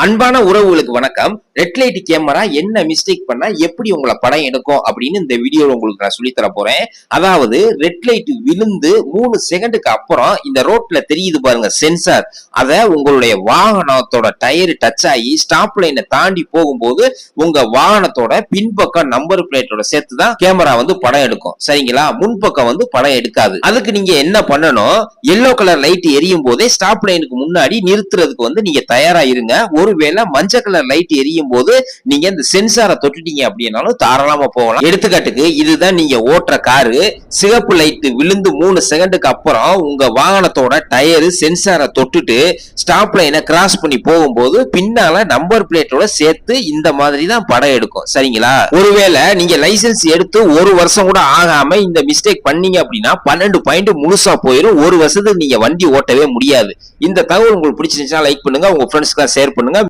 அன்பான உறவுகளுக்கு வணக்கம். ரெட் லைட் கேமரா என்ன மிஸ்டேக் பண்ணா எப்படி உங்களை படம் எடுக்கும் அப்படின்னு இந்த வீடியோல உங்களுக்கு நான் சொல்லி தர போறேன். அதாவது ரெட் லைட் விழுந்து 3 செகண்டுக்கு அப்புறம் இந்த ரோட்ல தெரியுது பாருங்க சென்சார், அத உங்களுடைய வாகனத்தோட டயர் டச் ஆகி ஸ்டாப் லைனை தாண்டி போகும்போது உங்க வாகனத்தோட பின்பக்கம் நம்பர் பிளேட்டோட சேர்த்து தான் கேமரா படம் எடுக்கும். சரிங்களா? முன்பக்கம் படம் எடுக்காது. அதுக்கு நீங்க என்ன பண்ணணும், எல்லோ கலர் லைட் எரியும் போதே ஸ்டாப் லைனுக்கு முன்னாடி நிறுத்துறதுக்கு நீங்க தயாரா இருங்க. ஒருவேளை மஞ்சள் கலர் லைட் எரியும் போது நீங்க இந்த சென்சாரை தொட்டுட்டீங்க அப்படின்னாலும் தாராளமா போகலாம். எடுத்துக்காட்டுக்கு இதுதான் நீங்க ஓட்டுற காரு, சிகப்பு லைட் விழுந்து 3 செகண்டுக்கு அப்புறம் உங்க வாகனத்தோட டயர் சென்சாரை தொட்டுட்டு ஸ்டாப் லைனை கிராஸ் பண்ணி போகும்போது பின்னால நம்பர் பிளேட்டோட சேர்த்து இந்த மாதிரி தான் படம் எடுக்கும். சரிங்களா? ஒருவேளை நீங்க லைசன்ஸ் எடுத்து 1 வருஷம் கூட ஆகாம இந்த மிஸ்டேக் பண்ணீங்க அப்படின்னா 12 பாயிண்ட் முழுசா போயிடும். 1 வருஷத்துக்கு நீங்க வண்டி ஓட்டவே முடியாது. இந்த தகவல் உங்களுக்கு பிடிச்சிருந்துச்சுன்னா லைக் பண்ணுங்க, உங்க ஃப்ரெண்ட்ஸ்க்கு ஷேர் பண்ணுங்க.